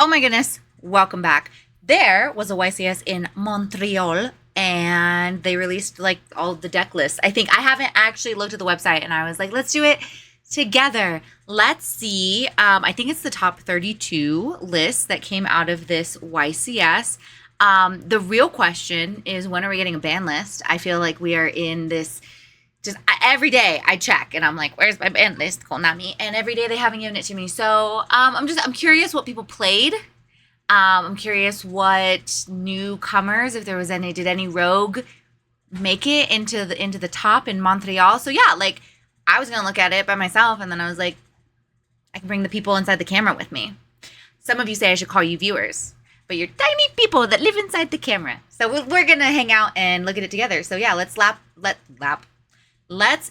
Oh my goodness, welcome back. There was a YCS in Montreal and they released like all the deck lists. I think I haven't actually looked at the website and I was like, let's do it together. Let's see. I think it's the top 32 lists that came out of this YCS. The real question is, when are we getting a ban list? I feel like we are in this just every day I check and I'm like, where's my band list, Konami? And every day they haven't given it to me. So I'm curious what people played. I'm curious what newcomers, if there was any, did any rogue make it into the top in Montreal? So yeah, like I was gonna look at it by myself, and then I was like, I can bring the people inside the camera with me. Some of you say I should call you viewers, but you're tiny people that live inside the camera. So we're gonna hang out and look at it together. So yeah, let's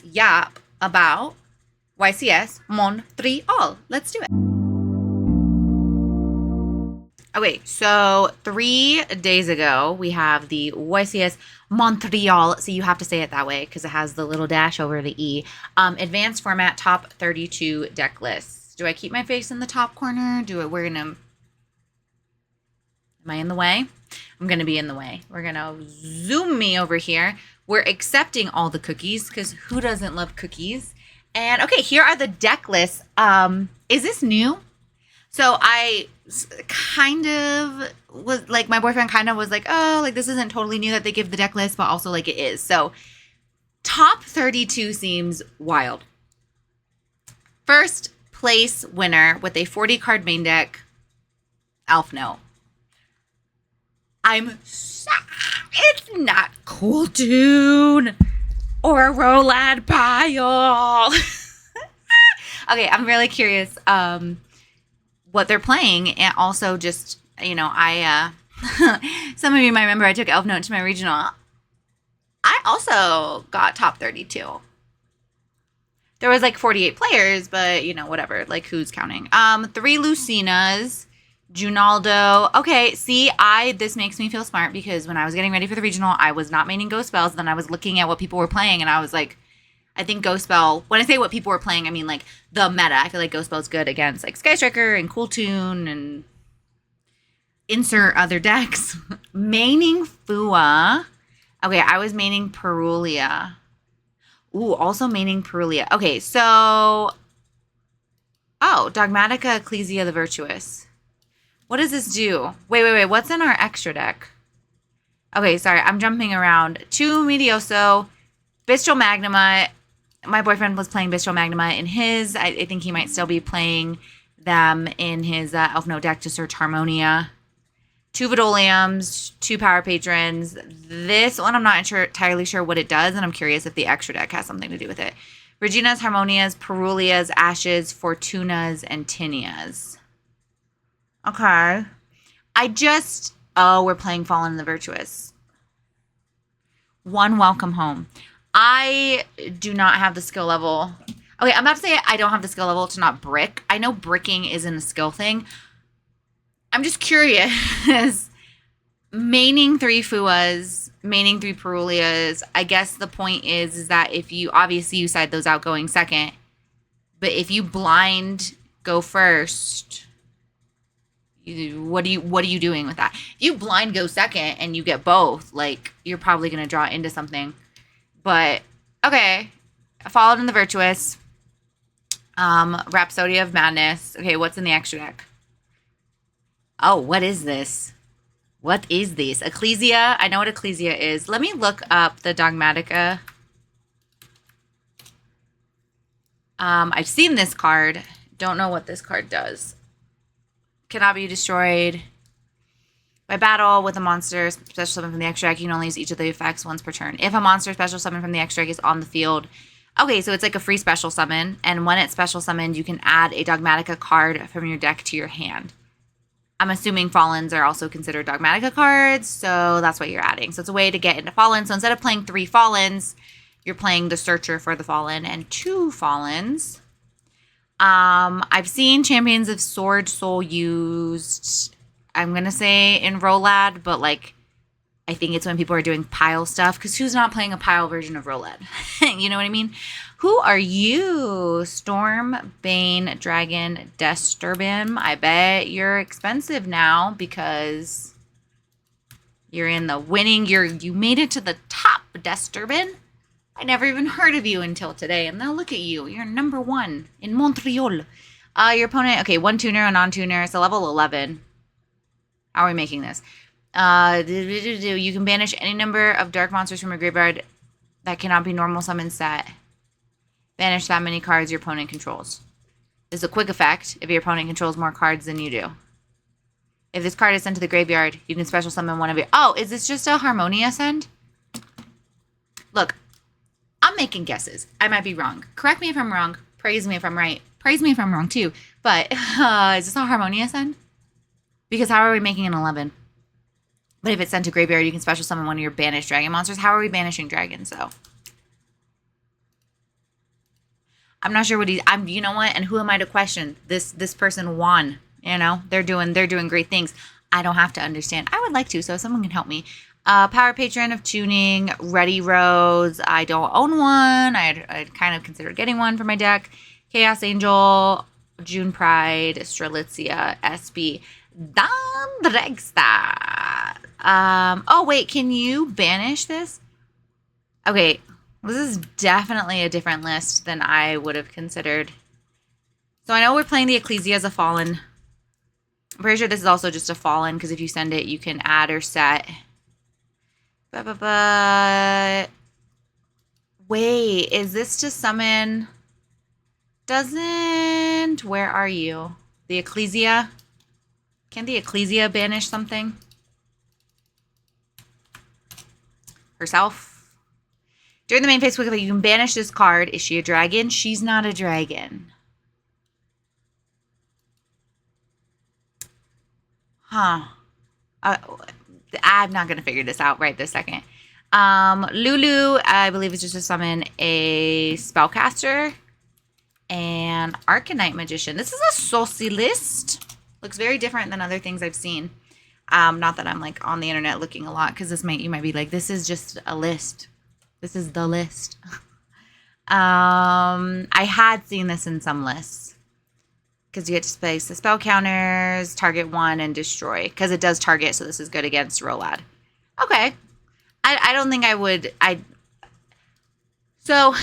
yap about YCS Montreal. Let's do it. Okay, so 3 days ago, we have the YCS Montreal. So you have to say it that way because it has the little dash over the E. Advanced format, top 32 deck lists. Do I keep my face in the top corner? Am I in the way? I'm going to be in the way. We're going to zoom me over here. We're accepting all the cookies because who doesn't love cookies? And okay, here are the deck lists. Is this new? So I kind of was like, my boyfriend kind of was like, oh, like this isn't totally new that they give the deck list, but also like it is. So top 32 seems wild. First place winner with a 40 card main deck, Elfnote. It's not Kewl Tune or a Rolad pile. Okay, I'm really curious what they're playing, and also just, I some of you might remember I took Elfnote to my regional. I also got top 32. There was like 48 players, but whatever, like who's counting? 3 Lucinas, Junaldo. Okay, see, this makes me feel smart because when I was getting ready for the regional, I was not maining Ghost Spells. Then I was looking at what people were playing, and I was like, I think Ghost Spell, when I say what people were playing, I mean like the meta. I feel like Ghost Spell's good against like Sky Striker and Kewl Tune and insert other decks. Maining Fua. Okay, I was maining Perulia. Ooh, also maining Perulia. Okay, so Dogmatica Ecclesia the Virtuous. What does this do? Wait. What's in our extra deck? Okay, sorry. I'm jumping around. 2 Medioso, Bistral Magnuma. My boyfriend was playing Bistral Magnuma in his. I think he might still be playing them in his Elfnote deck to search Harmonia. 2 Vidoliums, 2 Power Patrons. This one I'm not entirely sure what it does, and I'm curious if the extra deck has something to do with it. Regina's, Harmonias, Perulias, Ashes, Fortunas, and Tinias. Okay. We're playing Fallen and the Virtuous. 1 Welcome Home. I do not have the skill level. Okay, I'm about to say I don't have the skill level to not brick. I know bricking isn't a skill thing. I'm just curious. Maining 3 Fuas, maining 3 Perulias. I guess the point is that if you side those out going second, but if you blind go first, what are you doing with that? If you blind go second and you get both, like you're probably gonna draw into something. But okay, Fallen in the Virtuous, Rhapsody of Madness. Okay, what's in the extra deck? Oh, what is this? What is this? Ecclesia. I know what Ecclesia is. Let me look up the Dogmatica. I've seen this card. Don't know what this card does. Cannot be destroyed by battle with a monster special summon from the extra deck. You can only use each of the effects once per turn. If a monster special summon from the extra deck is on the field. Okay, so it's like a free special summon. And when it's special summoned, you can add a Dogmatica card from your deck to your hand. I'm assuming Fallens are also considered Dogmatica cards, so that's what you're adding. So it's a way to get into Fallen. So instead of playing 3 Fallens, you're playing the Searcher for the Fallen and 2 Fallens. I've seen Champions of Sword Soul used, I'm going to say in Rolad, but like I think it's when people are doing pile stuff, because who's not playing a pile version of Roulette? You know what I mean? Who are you? Storm, Bane, Dragon, Disturbin. I bet you're expensive now because you're in the winning. You made it to the top, Disturbin. I never even heard of you until today, and now look at you. You're number 1 in Montreal. Your opponent, okay, 1 tuner, a non-tuner. It's a level 11. How are we making this? You can banish any number of dark monsters from your graveyard that cannot be normal summon set. Banish that many cards your opponent controls. This is a quick effect if your opponent controls more cards than you do. If this card is sent to the graveyard, you can special summon one of your... Oh, is this just a Harmonia send? Look, I'm making guesses. I might be wrong. Correct me if I'm wrong. Praise me if I'm right. Praise me if I'm wrong too. But is this a Harmonia send? Because how are we making an 11? But if it's sent to graveyard, you can special summon one of your banished dragon monsters. How are we banishing dragons, though? I'm not sure what you know what? And who am I to question? This person won. You know, they're doing great things. I don't have to understand. I would like to, so someone can help me. Power Patron of Tuning, Ready Rose. I don't own one. I'd kind of considered getting one for my deck. Chaos Angel, June Pride, Strelitzia, SB, Dandregstad. Oh wait, can you banish this? Okay, this is definitely a different list than I would have considered. So I know we're playing the Ecclesia as a Fallen. I'm pretty sure this is also just a Fallen, because if you send it, you can add or set. But wait, is this to summon? Doesn't... Where are you? The Ecclesia? Can the Ecclesia banish something? Herself? During the main phase quick effect, you can banish this card. Is she a dragon? She's not a dragon. Huh. I'm not going to figure this out right this second. Lulu, I believe, is just to summon a spellcaster. And Arcanite Magician. This is a saucy list. Looks very different than other things I've seen. Not that I'm like on the internet looking a lot, because you might be like, this is just a list. This is the list. I had seen this in some lists. Because you get to place the spell counters, target one, and destroy. Because it does target, so this is good against Rolad. Okay. I don't think I would... So,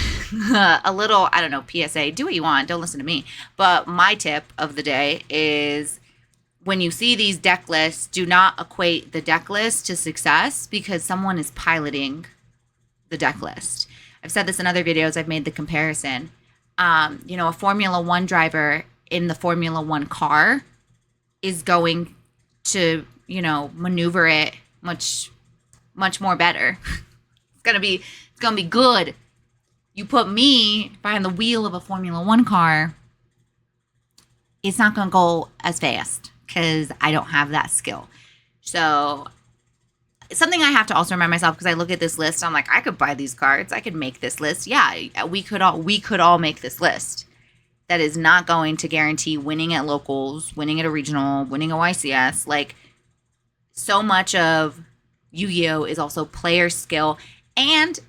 a little, I don't know, PSA. Do what you want. Don't listen to me. But my tip of the day is... when you see these deck lists, do not equate the deck list to success, because someone is piloting the deck list. I've said this in other videos. I've made the comparison. You know, a Formula One driver in the Formula One car is going to, you know, maneuver it much more better. It's gonna be good. You put me behind the wheel of a Formula One car, it's not gonna go as fast, because I don't have that skill. So it's something I have to also remind myself, because I look at this list, I'm like, I could buy these cards, I could make this list. Yeah, we could all make this list. That is not going to guarantee winning at locals, winning at a regional, winning a YCS. Like, so much of Yu-Gi-Oh! Is also player skill and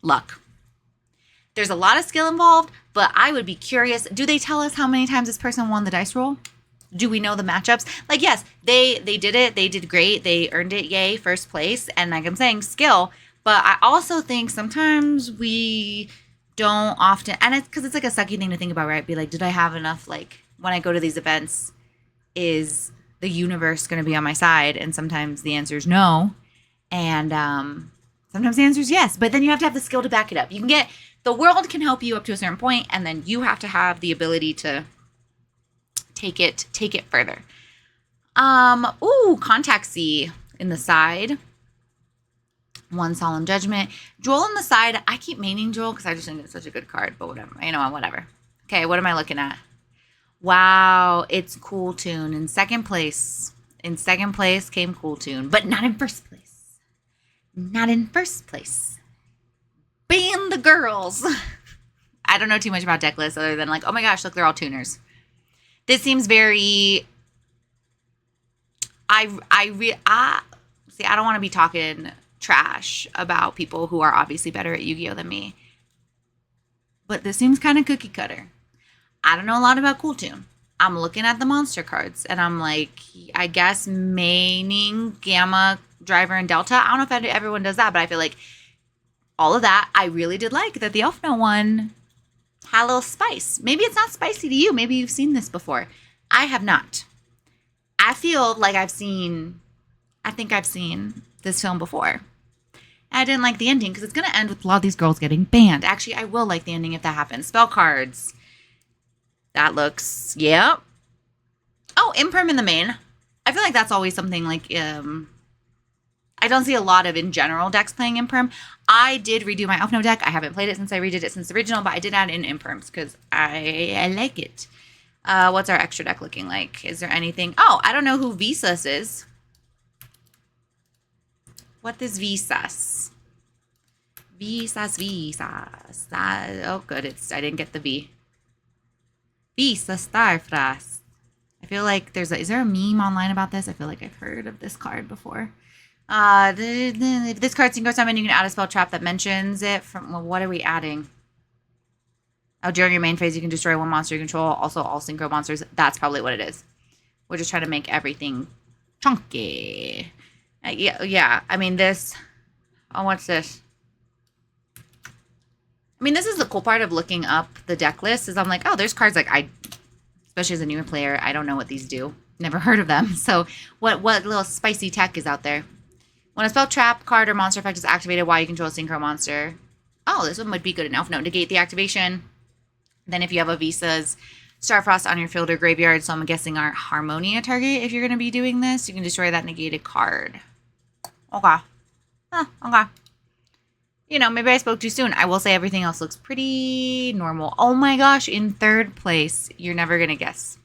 luck. There's a lot of skill involved, but I would be curious, do they tell us how many times this person won the dice roll? Do we know the matchups? Like, yes, they did it. They did great. They earned it. Yay, first place. And like I'm saying, skill. But I also think sometimes we don't often, and it's because it's like a sucky thing to think about, right? Be like, did I have enough, like, when I go to these events, is the universe going to be on my side? And sometimes the answer is no. And sometimes the answer is yes. But then you have to have the skill to back it up. You can get, the world can help you up to a certain point, and then you have to have the ability to take it further. Contact C in the side. One Solemn Judgment. Jewel on the side. I keep maining Jewel because I just think it's such a good card, but whatever. You know, whatever. Okay, what am I looking at? Wow, it's Kewl Tune in second place. In second place came Kewl Tune, but not in first place. Not in first place. Ban the girls. I don't know too much about deck lists other than like, oh my gosh, look, they're all tuners. This seems very... See, I don't want to be talking trash about people who are obviously better at Yu-Gi-Oh than me. But this seems kind of cookie cutter. I don't know a lot about Kewl Tune. I'm looking at the monster cards and I'm like, I guess maining, Gamma, Driver, and Delta. I don't know if everyone does that, but I feel like all of that, I really did like that the Elfnote one had a little spice. Maybe it's not spicy to you. Maybe you've seen this before. I have not. I feel like I think I've seen this film before. I didn't like the ending because it's going to end with a lot of these girls getting banned. Actually, I will like the ending if that happens. Spell cards. That looks, yep. Oh, Imperm in the main. I feel like that's always something like, I don't see a lot of, in general, decks playing Imperm. I did redo my Elfnote deck. I haven't played it since I redid it since the original, but I did add in Imperms because I like it. What's our extra deck looking like? Is there anything? Oh, I don't know who Visas is. What is Visas? Visas. Oh, good. I didn't get the V. Visas Starfrost. I feel like is there a meme online about this? I feel like I've heard of this card before. If this card synchro summon, you can add a spell trap that mentions it from, well, what are we adding? Oh, during your main phase, you can destroy one monster you control. Also, all synchro monsters. That's probably what it is. We're just trying to make everything chunky. Yeah. I mean, this. Oh, what's this? I mean, this is the cool part of looking up the deck list. Is I'm like, oh, there's cards like especially as a newer player, I don't know what these do. Never heard of them. So, what little spicy tech is out there? When a spell trap card or monster effect is activated while you control a synchro monster. Oh, this one would be good in Elfnote. Negate the activation. Then if you have a Visas Starfrost on your field or graveyard, so I'm guessing our Harmonia target, if you're going to be doing this, you can destroy that negated card. Okay. Okay. You know, maybe I spoke too soon. I will say everything else looks pretty normal. Oh my gosh, in third place, you're never going to guess.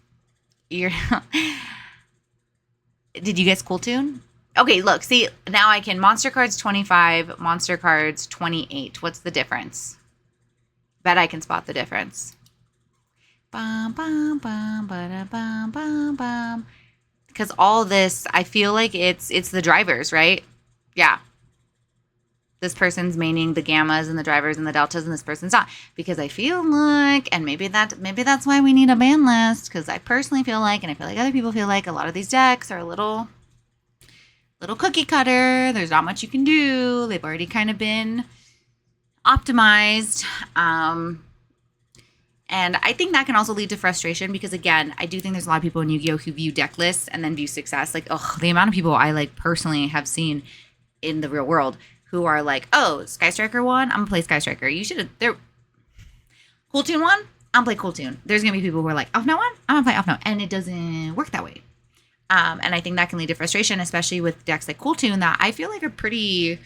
Did you guess Kewl Tune? Okay, look, see, now I can monster cards 25, monster cards 28. What's the difference? Bet I can spot the difference. Because all this, I feel like it's the drivers, right? Yeah. This person's maining the gammas and the drivers and the deltas, and this person's not. Because I feel like, and maybe that's why we need a ban list, because I personally feel like, and I feel like other people feel like, a lot of these decks are a little cookie cutter. There's not much you can do. They've already kind of been optimized. And I think that can also lead to frustration because, again, I do think there's a lot of people in Yu-Gi-Oh! Who view deck lists and then view success. Like, the amount of people I, like, personally have seen in the real world who are like, oh, Sky Striker won, I'm going to play Sky Striker. You should have, Kewl Tune won, I'm going to play Kewl Tune. There's going to be people who are like, Elfnote won, I'm going to play Elfnote. And it doesn't work that way. And I think that can lead to frustration, especially with decks like Kewl Tune that I feel like are pretty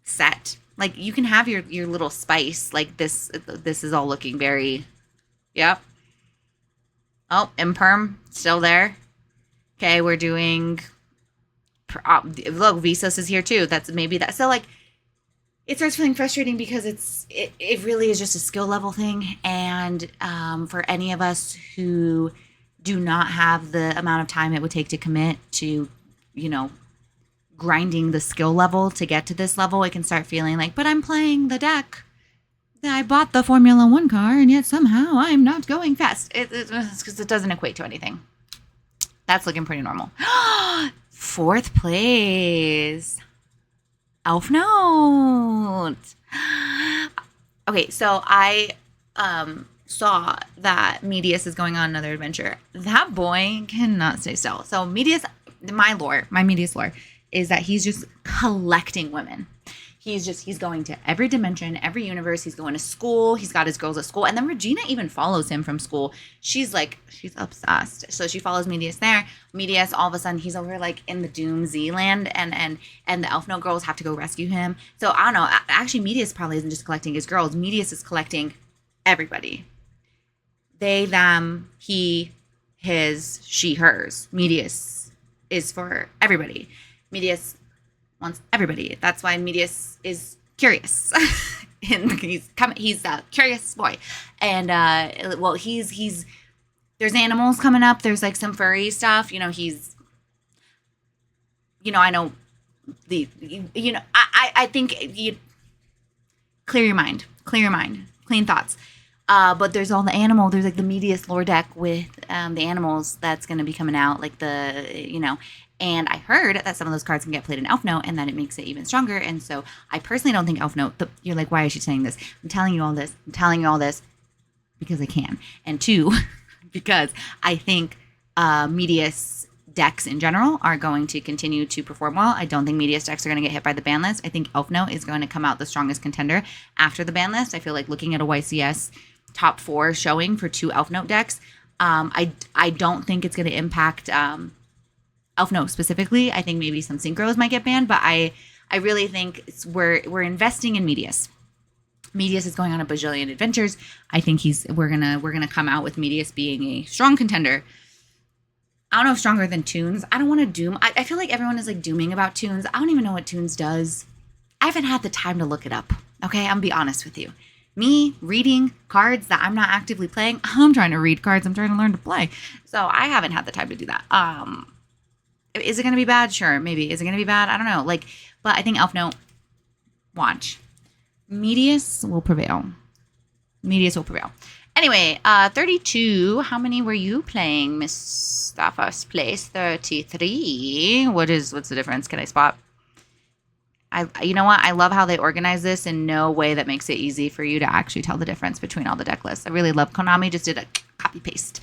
set. Like, you can have your little spice. Like, this is all looking very, yep. Oh, Imperm, still there. Okay, we're doing, look, Visas is here too. That's maybe that. So, like, it starts feeling frustrating because it really is just a skill level thing. And for any of us who do not have the amount of time it would take to commit to, grinding the skill level to get to this level, it can start feeling like, but I'm playing the deck. I bought the Formula 1 car, and yet somehow I'm not going fast. It's because it doesn't equate to anything. That's looking pretty normal. 4th place. Elfnote. Okay, so I saw that Medius is going on another adventure. That boy cannot stay still. So Medius, my Medius lore, is that he's just collecting women. He's going to every dimension, every universe. He's going to school. He's got his girls at school. And then Regina even follows him from school. She's obsessed. So she follows Medius there. Medius, all of a sudden, he's over like in the Doom Z land and the Elfnote girls have to go rescue him. So I don't know. Actually, Medius probably isn't just collecting his girls. Medius is collecting everybody. They, them, he, his, she, hers. Medius is for everybody. Medius wants everybody. That's why Medius is curious. And he's a curious boy. And he's there's animals coming up. There's like some furry stuff. I know I think you clear your mind, clean thoughts. But there's all the animal. There's like the Medius lore deck with the animals that's going to be coming out, like And I heard that some of those cards can get played in Elfnote, and that it makes it even stronger. And so I personally don't think Elfnote. You're like, why is she saying this? I'm telling you all this. Because I can, and two, because I think Medius decks in general are going to continue to perform well. I don't think Medius decks are going to get hit by the ban list. I think Elfnote is going to come out the strongest contender after the ban list. I feel like looking at a YCS top 4 showing for 2 Elfnote decks, I don't think it's going to impact Elfnote specifically. I think maybe some synchros might get banned, but I really think we're investing in Medius. Medius is going on a bajillion adventures. I think we're gonna come out with Medius being a strong contender. I don't know if stronger than Tunes. I don't want to doom. I feel like everyone is like dooming about Tunes. I don't even know what Tunes does. I haven't had the time to look it up. Okay, I'm gonna be honest with you. Me reading cards that I'm not actively playing. I'm trying to read cards. I'm trying to learn to play. So I haven't had the time to do that. Is it gonna be bad? Sure, maybe. Is it gonna be bad? I don't know. But I think Elfnote. Watch. Medius will prevail. Anyway, 32. How many were you playing, Miss First Place? 33. What's the difference? Can I spot? You know what? I love how they organize this in no way that makes it easy for you to actually tell the difference between all the deck lists. I really love Konami. Just did a copy paste.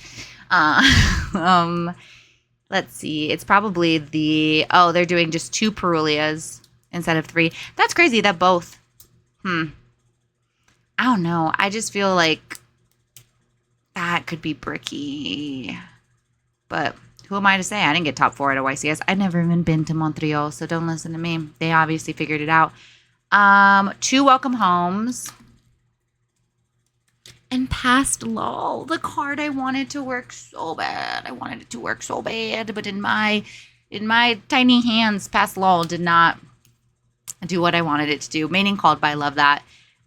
Let's see. It's probably they're doing just 2 Perulias instead of 3. That's crazy that both. I don't know. I just feel like that could be bricky. But who am I to say? I didn't get top 4 at a YCS. I've never even been to Montreal, so don't listen to me. They obviously figured it out. 2 welcome homes. And past LOL, the card I wanted to work so bad. I wanted it to work so bad, but in my tiny hands, past LOL did not do what I wanted it to do. Mating called by, love that.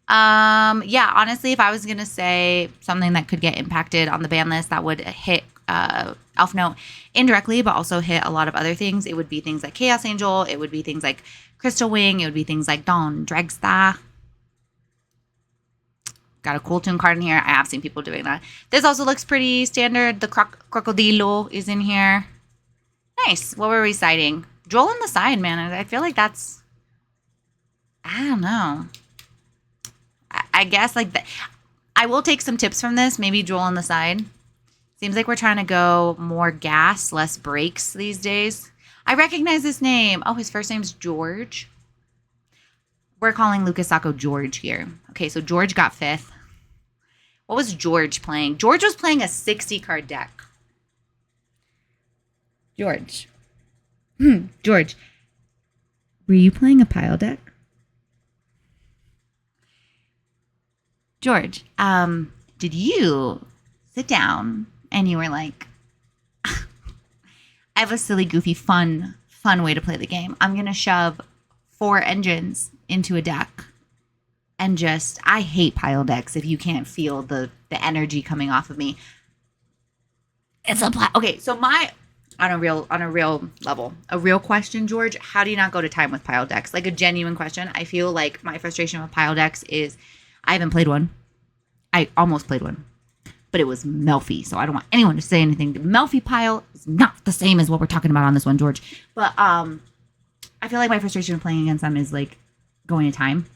Yeah, honestly, if I was gonna say something that could get impacted on the ban list that would hit Elfnote indirectly, but also hit a lot of other things, it would be things like Chaos Angel, it would be things like Crystal Wing, it would be things like Dawn Dragsta. Got a Kewl Tune card in here. I have seen people doing that. This also looks pretty standard. The Crocodilo is in here. Nice. What were we citing? Droll on the side, man. I feel like that's... I don't know. I guess like that. I will take some tips from this. Maybe Droll on the side. Seems like we're trying to go more gas, less brakes these days. I recognize this name. Oh, his first name's George. We're calling Lucas Sacco George here. Okay, so George got 5th. What was George playing? George was playing a 60-card deck. George. George. Were you playing a pile deck? George, did you sit down and you were like, I have a silly, goofy, fun way to play the game. I'm going to shove 4 engines into a deck and I hate pile decks if you can't feel the energy coming off of me. It's okay, so on a real level, a real question, George, how do you not go to time with pile decks? Like a genuine question. I feel like my frustration with pile decks is I haven't played one. I almost played one, but it was Melfi, so I don't want anyone to say anything. The Melfi pile is not the same as what we're talking about on this one, George. But I feel like my frustration with playing against them is like going to time.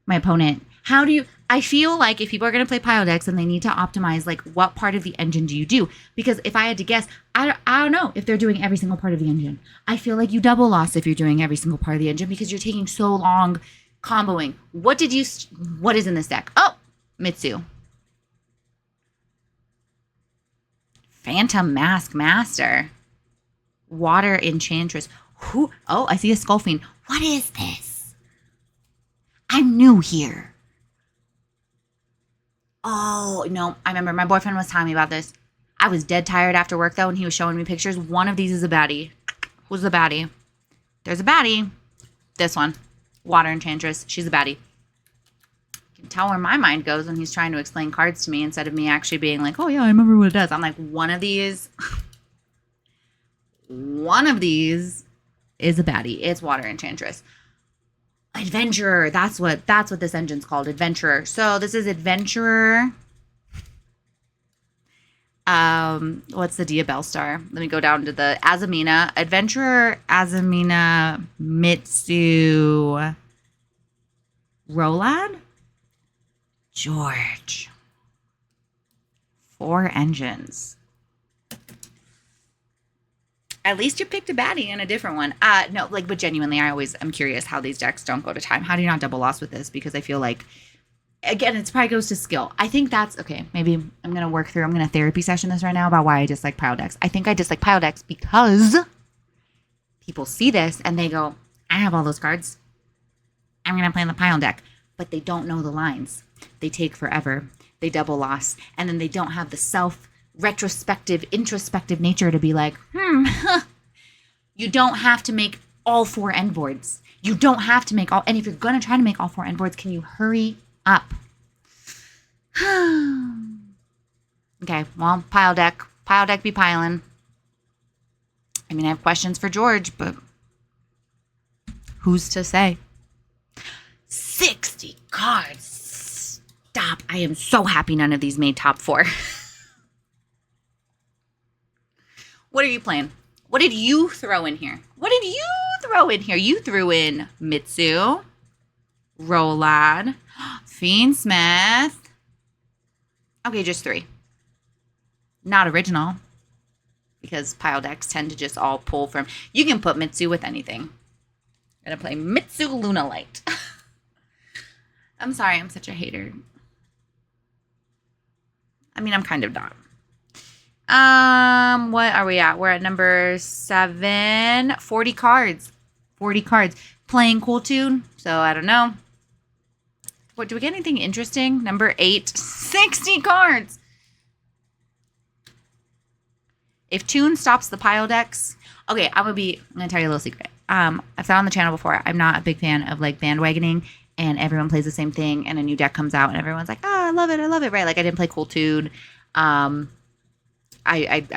My opponent, I feel like if people are going to play pile decks, then they need to optimize like what part of the engine do you do? Because if I had to guess, I don't know if they're doing every single part of the engine. I feel like you double loss if you're doing every single part of the engine because you're taking so long comboing. What is in this deck? Oh, Mitsu. Phantom Mask Master. Water Enchantress. Who? Oh, I see a Skullfiend. What is this? I'm new here. Oh, no. I remember my boyfriend was telling me about this. I was dead tired after work, though, and he was showing me pictures. One of these is a baddie. Who's the baddie? There's a baddie. This one. Water Enchantress. She's a baddie. You can tell where my mind goes when he's trying to explain cards to me instead of me actually being like, oh, yeah, I remember what it does. I'm like, one of these is a baddie. It's Water Enchantress. Adventurer. That's what this engine's called. Adventurer. So this is Adventurer. What's the Diabell star? Let me go down to the Azamina. Adventurer, Azamina, Mitsu, Rolad, George. 4 engines. At least you picked a baddie and a different one. No, like, but genuinely, I'm curious how these decks don't go to time. How do you not double loss with this? Because I feel like, again, it probably goes to skill. I think that's, okay, maybe I'm going to therapy session this right now about why I dislike pile decks. I think I dislike pile decks because people see this and they go, I have all those cards. I'm going to play in the pile deck. But they don't know the lines. They take forever. They double loss. And then they don't have the retrospective, introspective nature to be like, you don't have to make all 4 end boards. You don't have to make all, and if you're going to try to make all 4 end boards, can you hurry up? Okay, well, pile deck be piling. I mean, I have questions for George, but who's to say? 60 cards. Stop. I am so happy none of these made top 4. What are you playing? What did you throw in here? You threw in Mitsu, Rolad, Fiendsmith. Okay, just 3. Not original. Because pile decks tend to just all pull from... You can put Mitsu with anything. I'm going to play Mitsu Lunalight. I'm sorry, I'm such a hater. I mean, I'm kind of not. What are we at? We're at number 7. 40 cards. 40 cards. Playing Kewl Tune. So, I don't know. What, do we get anything interesting? Number 8. 60 cards. If Tune stops the pile decks... Okay, I'm going to tell you a little secret. I've said on the channel before, I'm not a big fan of, like, bandwagoning. And everyone plays the same thing. And a new deck comes out. And everyone's like, oh, I love it. Right? Like, I didn't play Kewl Tune. I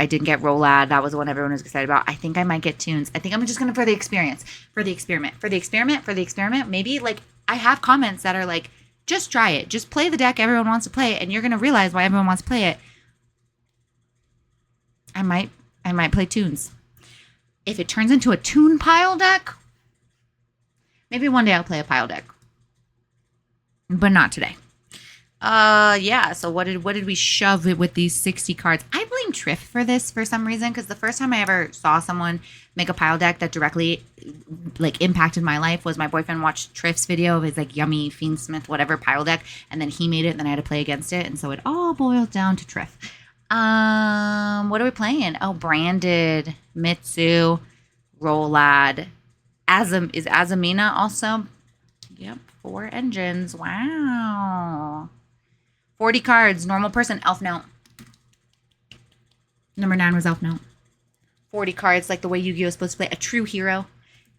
didn't get Rolad. That was the one everyone was excited about. I think I might get Tunes. I think I'm just going to, for the experience, for the experiment, maybe, like, I have comments that are like, just try it. Just play the deck everyone wants to play, and you're going to realize why everyone wants to play it. I might play Tunes. If it turns into a Tune pile deck, maybe one day I'll play a pile deck. But not today. Yeah, so what did we shove it with these 60 cards? I blame Triff for this for some reason, because the first time I ever saw someone make a pile deck that directly, like, impacted my life was my boyfriend watched Triff's video of his, like, yummy Fiendsmith whatever pile deck, and then he made it, and then I had to play against it, and so it all boils down to Triff. What are we playing? Oh, Branded, Mitsu, Rolad, is Azamina also? Yep, 4 engines. Wow. 40 cards, normal person, Elfnote. Number 9 was Elfnote. 40 cards, like the way Yu-Gi-Oh! Is supposed to play. A true hero.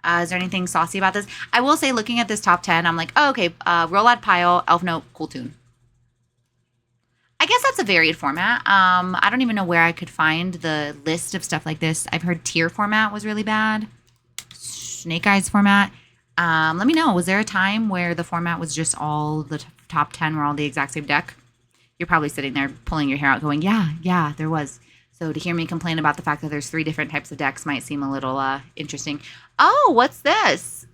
Is there anything saucy about this? I will say, looking at this top 10, I'm like, oh, okay, Rolad Pile, Elfnote, Kewl Tune. I guess that's a varied format. I don't even know where I could find the list of stuff like this. I've heard tier format was really bad. Snake Eyes format. Let me know. Was there a time where the format was just all the top 10 were all the exact same deck? You're probably sitting there pulling your hair out going, yeah, there was. So to hear me complain about the fact that there's 3 different types of decks might seem a little interesting. Oh, what's this?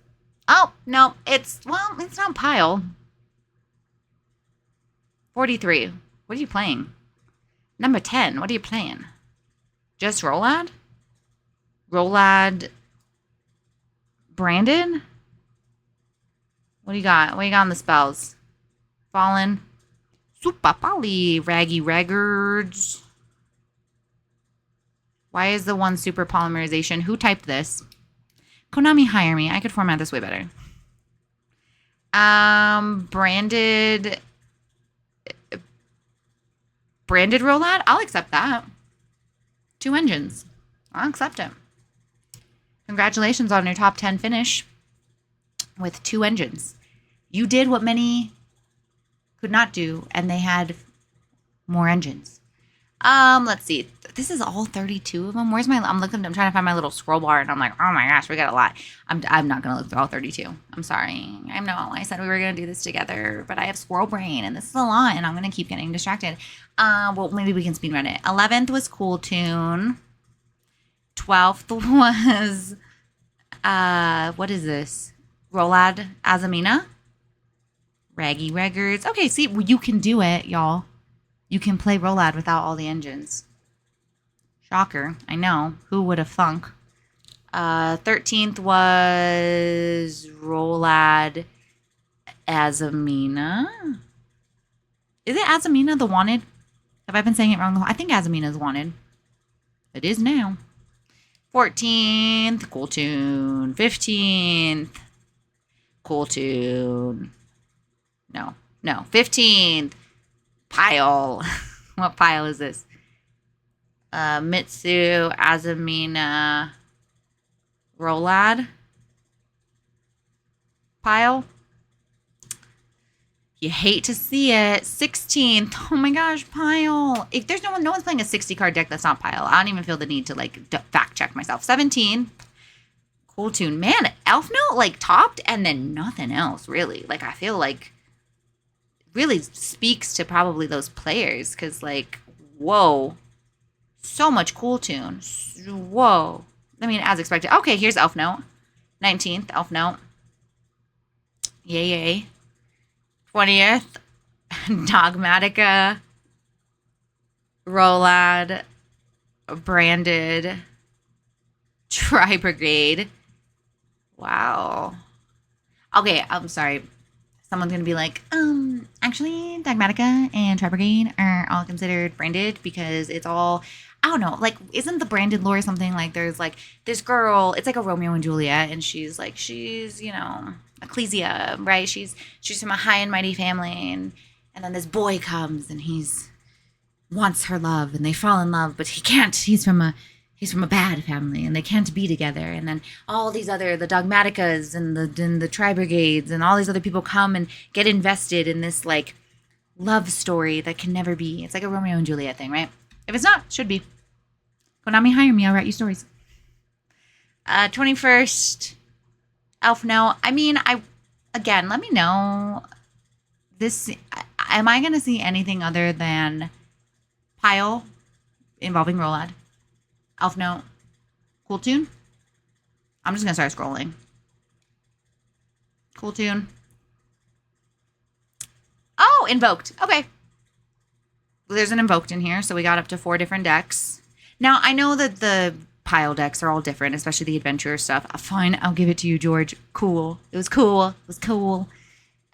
Oh, no, it's not pile. 43. What are you playing? Number 10, what are you playing? Just Rolad? Rolad Brandon? What do you got? What do you got on the spells? Fallen. Super Poly. Raggy Regards. Why is the one super polymerization? Who typed this? Konami, hire me. I could format this way better. Branded Rolad? I'll accept that. 2 engines. I'll accept it. Congratulations on your top 10 finish with 2 engines. You did what many could not do, and they had more engines. Let's see. This is all 32 of them. Where's my? I'm trying to find my little scroll bar, and I'm like, oh my gosh, we got a lot. I'm not gonna look through all 32. I'm sorry. I know I said we were gonna do this together, but I have squirrel brain, and this is a lot, and I'm gonna keep getting distracted. Well, maybe we can speed run it. 11th was Kewl Tune. 12th was what is this? Rolad Azamina. Raggy Records. Okay, see, you can do it, y'all. You can play Rolad without all the engines. Shocker. I know. Who would have thunk? 13th was Rolad Azamina. Is it Azamina the Wanted? Have I been saying it wrong? I think Azamina is Wanted. It is now. 14th, Kewl Tune. 15th, Kewl Tune. No. 15th, Pile. What pile is this? Mitsu, Azamina, Rolad. Pile. You hate to see it. 16th. Oh my gosh, Pile. If there's no one's playing a 60 card deck that's not Pile. I don't even feel the need to like fact check myself. 17. Kewl Tune. Man, Elfnote like topped and then nothing else really. Like I feel like really speaks to probably those players because like, whoa, so much Kewl Tune. Whoa. I mean, as expected. Okay, here's Elfnote. 19th, Elfnote. Yay. 20th, Dogmatica, Rolad, Branded, Tri-Brigade. Wow. Okay, I'm sorry. Someone's going to be like, actually, Dogmatica and Tri-Brigade are all considered branded because it's all, I don't know, like, isn't the branded lore something like there's like this girl, it's like a Romeo and Juliet, and she's, you know, Ecclesia, right? She's from a high and mighty family, and then this boy comes and he's wants her love, and they fall in love, but he can't. He's from a bad family, and they can't be together. And then all these other the Dogmaticas and the Tri-Brigades and all these other people come and get invested in this like love story that can never be. It's like a Romeo and Juliet thing, right? If it's not, should be. Konami, hire me. I'll write you stories. 21st. Elfnote. I mean, again, let me know. Am I going to see anything other than Pile involving Rolad? Elfnote. Kewl Tune? I'm just going to start scrolling. Kewl Tune. Oh, Invoked. Okay. There's an Invoked in here, so we got up to 4 different decks. Now, I know that the Pile decks are all different, especially the adventurer stuff. Fine, I'll give it to you, George. Cool. It was cool.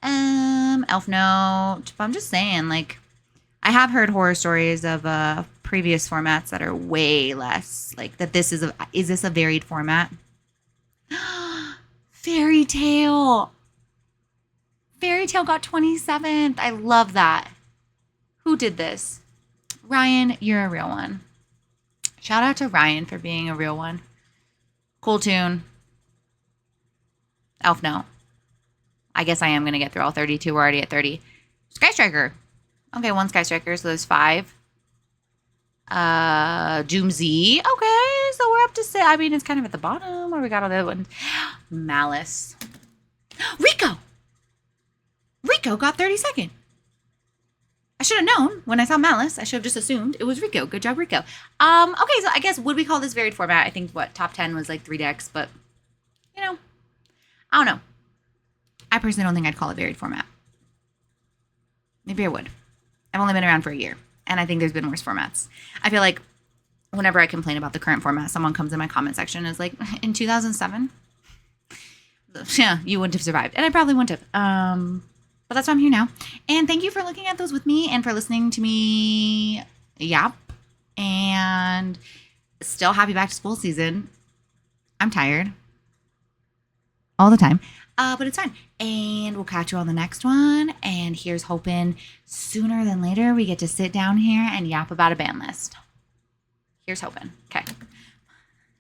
Elfnote. But I'm just saying, like, I have heard horror stories of previous formats that are way less. Like, that is this a varied format? Fairy Tale. Fairy Tale got 27th. I love that. Who did this? Ryan, you're a real one. Shout out to Ryan for being a real one. Kewl Tune. Elfnote. I guess I am going to get through all 32. We're already at 30. Sky Striker. Okay, 1 Sky Striker, so there's 5. Doom Z. Okay, so we're up to 6. I mean, it's kind of at the bottom where we got all the other ones. Malice. Rico got 32nd. I should have known when I saw Malice. I should have just assumed it was Rico. Good job, Rico. Okay, so I guess would we call this varied format? I think top 10 was like 3 decks, but you know, I don't know. I personally don't think I'd call it varied format. Maybe I would. I've only been around for a year, and I think there's been worse formats. I feel like whenever I complain about the current format, someone comes in my comment section and is like, in 2007, yeah, you wouldn't have survived, and I probably wouldn't have. But that's why I'm here now. And thank you for looking at those with me and for listening to me yap. And still happy back to school season. I'm tired. All the time. But it's fine. And we'll catch you on the next one. And here's hoping sooner than later we get to sit down here and yap about a ban list. Here's hoping. Okay.